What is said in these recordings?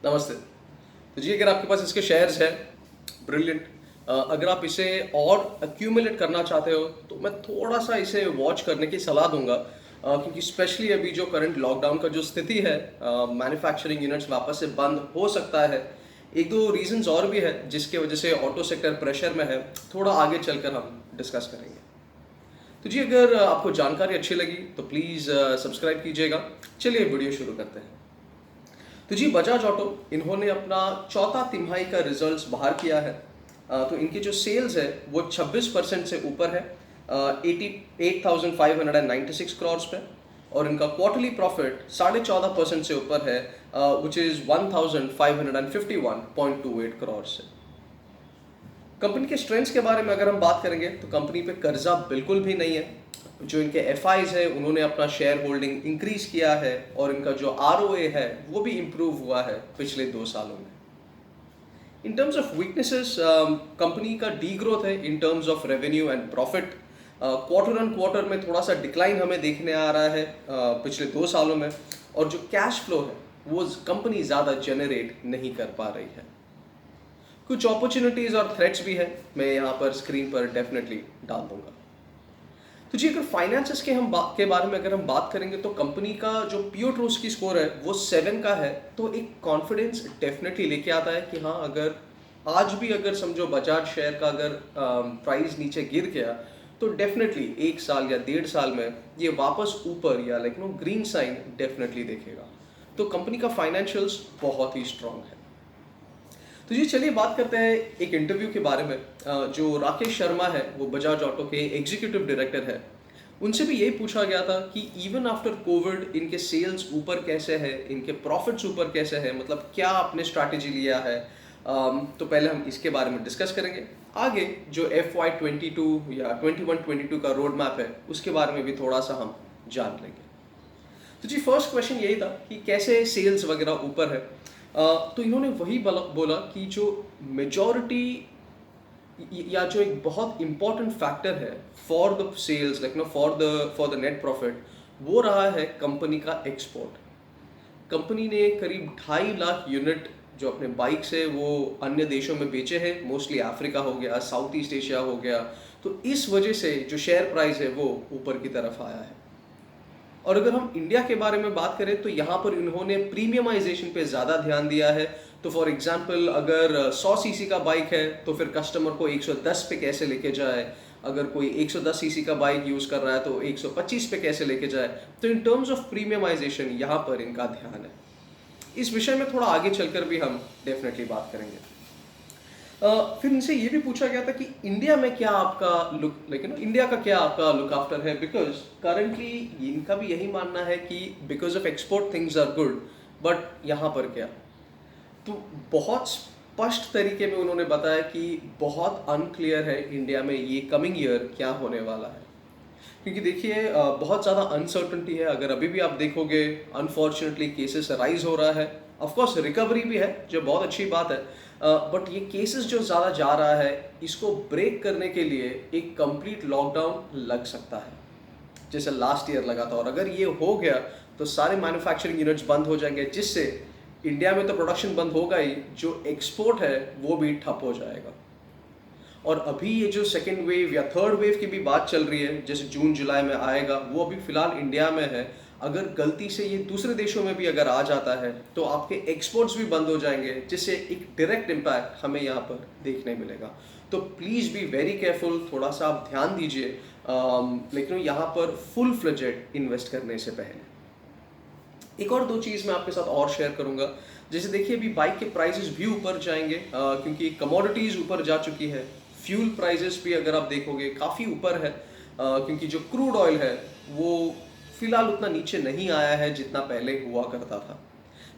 नमस्ते। तो जी, अगर आपके पास इसके शेयर्स हैं, ब्रिलियंट। अगर आप इसे और एक्यूमुलेट करना चाहते हो, तो मैं थोड़ा-सा इसे वॉच करने की सलाह दूँगा। क्योंकि स्पेशली अभी जो करंट लॉकडाउन का जो स्थिति है, मैन्युफैक्चरिंग यूनिट्स वापस से बंद हो सकता है। 1-2 रीज़न्स और भी है, जिसकी वजह से ऑटो सेक्टर प्रेशर में है। थोड़ा आगे चलकर हम डिस्कस करेंगे। तो जी, अगर आपको जानकारी अच्छी लगी, तो प्लीज़ सब्सक्राइब कीजिएगा। चलिए वीडियो शुरू करते हैं। तो जी, बजाज ऑटो इन्होंने अपना चौथा तिमाही का रिजल्ट्स बाहर किया है। तो इनकी जो सेल्स है वो 26% से ऊपर है, 88,596 करोड़ पे। और इनका क्वार्टरली प्रॉफिट 14.5% से ऊपर है, विच इज़ 1,551.28 करोड़ से। कंपनी के स्ट्रेंथ्स के बारे में अगर हम बात करेंगे, तो कंपनी पे कर्जा बिल्कुल भी नहीं है। जो इनके एफआईज है, उन्होंने अपना शेयर होल्डिंग इंक्रीज किया है, और इनका जो आरओए है वो भी इम्प्रूव हुआ है पिछले 2 सालों में। In terms of weaknesses, company का डी ग्रोथ है in terms of revenue and profit. Quarter on quarter में थोड़ा सा डिक्लाइन हमें देखने आ रहा है पिछले 2 सालों में। और जो कैश फ्लो है वो कंपनी ज़्यादा जनरेट नहीं कर पा रही है। कुछ अपॉर्चुनिटीज़ और थ्रेट्स भी है, मैं यहाँ पर स्क्रीन पर डेफिनेटली डाल दूंगा। तो जी, अगर फाइनेंसेस के बारे में अगर हम बात करेंगे, तो कंपनी का जो पियोट्रोस की स्कोर है वो 7 का है। तो एक कॉन्फिडेंस डेफिनेटली लेके आता है कि हाँ, अगर आज भी अगर समझो बजाज शेयर का अगर प्राइस नीचे गिर गया, तो डेफिनेटली 1 साल या 1.5 साल में ये वापस ऊपर या ग्रीन साइन डेफिनेटली देखेगा। तो कंपनी का फाइनेंशियल्स बहुत ही स्ट्रांग है। तो जी, चलिए बात करते हैं एक इंटरव्यू के बारे में। जो राकेश शर्मा है, वो बजाज ऑटो के एग्जीक्यूटिव डायरेक्टर है। उनसे भी यही पूछा गया था कि इवन आफ्टर कोविड इनके सेल्स ऊपर कैसे है, इनके प्रॉफिट्स ऊपर कैसे है, मतलब क्या आपने स्ट्रैटेजी लिया है। तो पहले हम इसके बारे में डिस्कस करेंगे। आगे जो FY22 या 21-22 का रोड मैप है, उसके बारे में भी थोड़ा सा हम जान लेंगे। तो जी, फर्स्ट क्वेश्चन यही था कि कैसे सेल्स वगैरह ऊपर है। तो इन्होंने वही बोला कि जो मेजॉरिटी या जो एक बहुत इंपॉर्टेंट फैक्टर है for the sales, for the net profit, वो रहा है कंपनी का एक्सपोर्ट। कंपनी ने करीब 2.5 लाख यूनिट जो अपने बाइक से वो अन्य देशों में बेचे हैं, मोस्टली अफ्रीका हो गया, साउथ ईस्ट एशिया हो गया। तो इस वजह से जो शेयर प्राइस है वो ऊपर की तरफ आया है। और अगर हम इंडिया के बारे में बात करें, तो यहाँ पर इन्होंने प्रीमियमाइजेशन पे ज़्यादा ध्यान दिया है। तो फॉर एग्जांपल, अगर 100 सीसी का बाइक है, तो फिर कस्टमर को 110 पे कैसे लेके जाए। अगर कोई 110 सीसी का बाइक यूज़ कर रहा है, तो 125 पे कैसे लेके जाए। तो इन टर्म्स ऑफ प्रीमियमाइजेशन यहाँ पर इनका ध्यान है। इस विषय में थोड़ा आगे चलकर भी हम डेफिनेटली बात करेंगे। फिर इनसे ये भी पूछा गया था कि इंडिया में क्या आपका इंडिया का क्या आपका लुक आफ्टर है, बिकॉज करंटली इनका भी यही मानना है कि because of export things are good, but यहाँ पर क्या। तो बहुत स्पष्ट तरीके में उन्होंने बताया कि बहुत अनक्लियर है इंडिया में ये कमिंग ईयर क्या होने वाला है। क्योंकि देखिए, बहुत ज़्यादा अनसर्टनिटी है। अगर अभी भी आप देखोगे, अनफॉर्चुनेटली केसेस राइज हो रहा है। ऑफ कोर्स रिकवरी भी है, जो बहुत अच्छी बात है। बट ये केसेस जो ज़्यादा जा रहा है, इसको ब्रेक करने के लिए एक कंप्लीट लॉकडाउन लग सकता है, जैसे लास्ट ईयर लगा था। और अगर ये हो गया, तो सारे मैन्युफैक्चरिंग यूनिट्स बंद हो जाएंगे, जिससे इंडिया में तो प्रोडक्शन बंद होगा ही, जो एक्सपोर्ट है वो भी ठप हो जाएगा। और अभी ये जो सेकेंड वेव या थर्ड वेव की भी बात चल रही है, जैसे जून जुलाई में आएगा, वो अभी फिलहाल इंडिया में है। अगर गलती से ये दूसरे देशों में भी अगर आ जाता है, तो आपके एक्सपोर्ट्स भी बंद हो जाएंगे, जिससे एक डायरेक्ट इम्पैक्ट हमें यहाँ पर देखने मिलेगा। तो प्लीज़ बी वेरी केयरफुल, थोड़ा सा आप ध्यान दीजिए, लेकिन यहाँ पर फुल फ्लेजेड इन्वेस्ट करने से पहले। एक और 2 चीज़ मैं आपके साथ और शेयर करूंगा। जैसे देखिए, अभी बाइक के प्राइसेस भी ऊपर जाएंगे, क्योंकि कमोडिटीज़ ऊपर जा चुकी है। फ्यूल प्राइसेस भी अगर आप देखोगे काफ़ी ऊपर है, क्योंकि जो क्रूड ऑयल है वो फिलहाल उतना नीचे नहीं आया है जितना पहले हुआ करता था।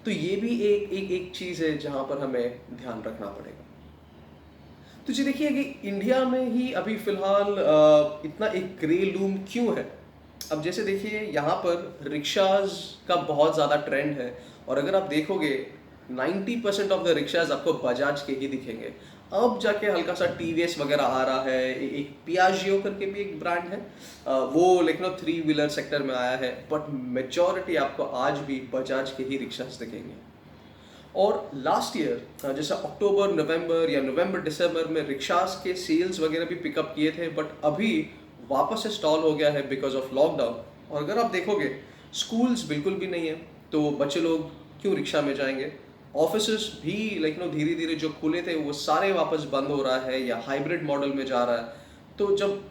तो ये भी एक चीज़ है जहाँ पर हमें ध्यान रखना पड़ेगा। तो जी देखिए, कि इंडिया में ही अभी फिलहाल इतना एक ग्रे लूम क्यों है। अब जैसे देखिए, यहाँ पर रिक्शाज का बहुत ज़्यादा ट्रेंड है। और अगर आप देखोगे, 90% ऑफ द रिक्शाज आपको बजाज के ही दिखेंगे। अब जाके हल्का सा टीवीएस वगैरह आ रहा है, एक पियाजियो करके भी एक ब्रांड है, वो लेकिन 3 व्हीलर सेक्टर में आया है। बट मेजॉरिटी आपको आज भी बजाज के ही रिक्शाज दिखेंगे। और लास्ट ईयर जैसा अक्टूबर नवंबर या नवंबर दिसंबर में रिक्शास के सेल्स वगैरह भी पिकअप किए थे, बट अभी वापस से स्टॉल हो गया है बिकॉज ऑफ लॉकडाउन। और अगर आप देखोगे स्कूल्स बिल्कुल भी नहीं है, तो बच्चे लोग क्यों रिक्शा में जाएंगे। ऑफिसेस भी धीरे धीरे जो खुले थे वो सारे वापस बंद हो रहा है या हाइब्रिड मॉडल में जा रहा है। तो जब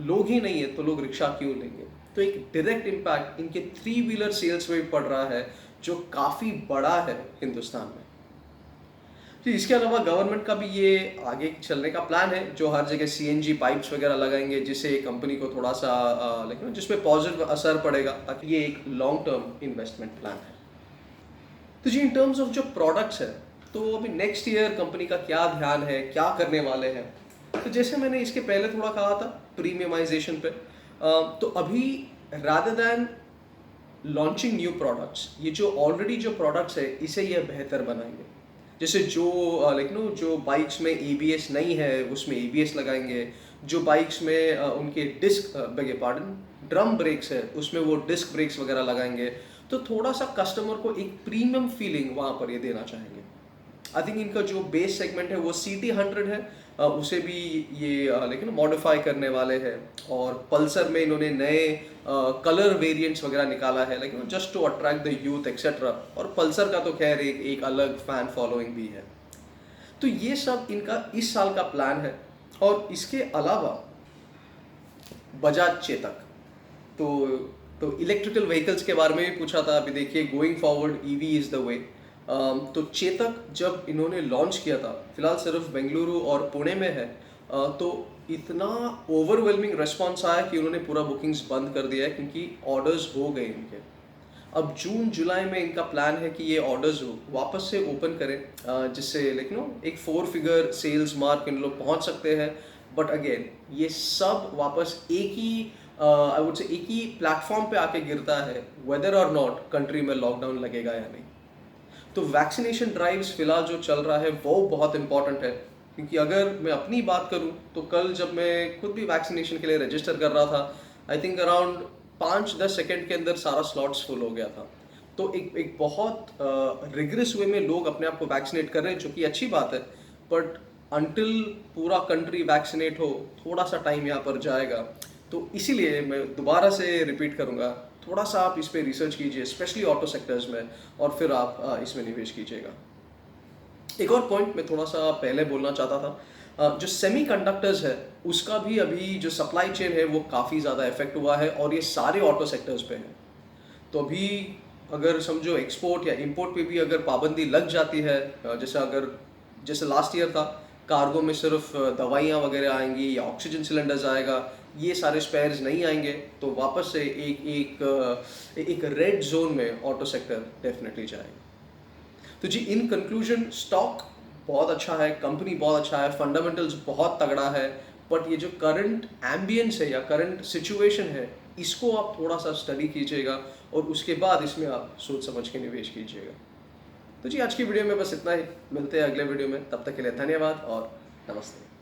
लोग ही नहीं है तो लोग रिक्शा क्यों लेंगे। तो एक डायरेक्ट इम्पैक्ट इनके 3 व्हीलर सेल्स में भी पड़ रहा है, जो काफ़ी बड़ा है हिंदुस्तान में। तो इसके अलावा गवर्नमेंट का भी ये आगे चलने का प्लान है, जो हर जगह सीएनजी पाइप्स वगैरह लगाएंगे, जिससे कंपनी को थोड़ा सा लेकिन जिसपे पॉजिटिव असर पड़ेगा, ताकि ये एक लॉन्ग टर्म इन्वेस्टमेंट प्लान है। तो जी इन टर्म्स ऑफ जो प्रोडक्ट्स है, तो अभी नेक्स्ट ईयर कंपनी का क्या ध्यान है, क्या करने वाले हैं। तो जैसे मैंने इसके पहले थोड़ा कहा था प्रीमियमाइजेशन पे, तो अभी rather than launching new products, ये जो ऑलरेडी जो प्रोडक्ट्स है इसे ये बेहतर बनाएंगे। जैसे जो जो बाइक्स में एबीएस नहीं है उसमें एबीएस लगाएंगे, जो बाइक्स में उनके डिस्क बगे पार्डन ड्रम ब्रेक्स है उसमें वो डिस्क ब्रेक्स वगैरह लगाएंगे। तो थोड़ा सा कस्टमर को एक प्रीमियम फीलिंग वहाँ पर ये देना चाहेंगे। आई थिंक इनका जो बेस सेगमेंट है वो CT100 है, उसे भी ये लेकिन मॉडिफाई करने वाले हैं। और पल्सर में इन्होंने नए कलर वेरिएंट्स वगैरह निकाला है, लेकिन just to attract the youth etcetera. और पल्सर का तो खैर एक अलग फैन फॉलोइंग भी है। तो ये सब इनका इस साल का प्लान है। और इसके अलावा बजाज चेतक, तो इलेक्ट्रिकल व्हीकल्स के बारे में भी पूछा था। अभी देखिए going forward EV is the way. तो चेतक जब इन्होंने लॉन्च किया था, फिलहाल सिर्फ बेंगलुरु और पुणे में है, तो इतना ओवरवेलमिंग रिस्पॉन्स आया कि उन्होंने पूरा बुकिंग्स बंद कर दिया है, क्योंकि ऑर्डर्स हो गए इनके। अब जून जुलाई में इनका प्लान है कि ये ऑर्डर्स हो वापस से ओपन करें, जिससे एक 4 फिगर सेल्स मार्क इन लोग पहुंच सकते हैं। बट अगेन ये सब वापस एक ही आई वुड से एक ही प्लेटफॉर्म पे आके गिरता है, वेदर और नॉट कंट्री में लॉकडाउन लगेगा या नहीं। तो वैक्सीनेशन ड्राइव्स फिलहाल जो चल रहा है वो बहुत इंपॉर्टेंट है, क्योंकि अगर मैं अपनी बात करूं तो कल जब मैं खुद भी वैक्सीनेशन के लिए रजिस्टर कर रहा था, आई थिंक अराउंड 5-10 सेकेंड के अंदर सारा स्लॉट्स फुल हो गया था। तो एक बहुत रिगरस वे में लोग अपने आप को वैक्सीनेट कर रहे हैं, जो कि अच्छी बात है। बट अंटिल पूरा कंट्री वैक्सीनेट हो थोड़ा सा टाइम यहाँ पर जाएगा। तो इसीलिए मैं दोबारा से रिपीट करूँगा, थोड़ा सा आप इस पर रिसर्च कीजिए, स्पेशली ऑटो सेक्टर्स में, और फिर आप इसमें निवेश कीजिएगा। एक और पॉइंट मैं थोड़ा सा पहले बोलना चाहता था, जो सेमीकंडक्टर्स है उसका भी अभी जो सप्लाई चेन है वो काफ़ी ज़्यादा इफेक्ट हुआ है, और ये सारे ऑटो सेक्टर्स पे हैं। तो अभी अगर समझो एक्सपोर्ट या इंपोर्ट पे भी अगर पाबंदी लग जाती है, जैसे लास्ट ईयर था, कार्गो में सिर्फ दवाइयाँ वगैरह आएंगी या ऑक्सीजन सिलेंडर्स आएगा, ये सारे स्पेयर्स नहीं आएंगे, तो वापस से एक रेड जोन में ऑटो सेक्टर डेफिनेटली जाएगा। तो जी इन कंक्लूजन, स्टॉक बहुत अच्छा है, कंपनी बहुत अच्छा है, फंडामेंटल्स बहुत तगड़ा है। बट ये जो करंट एम्बियंस है या करंट सिचुएशन है, इसको आप थोड़ा सा स्टडी कीजिएगा, और उसके बाद इसमें आप सोच समझ के निवेश कीजिएगा। तो जी आज की वीडियो में बस इतना ही, मिलते हैं अगले वीडियो में, तब तक के लिए धन्यवाद और नमस्ते।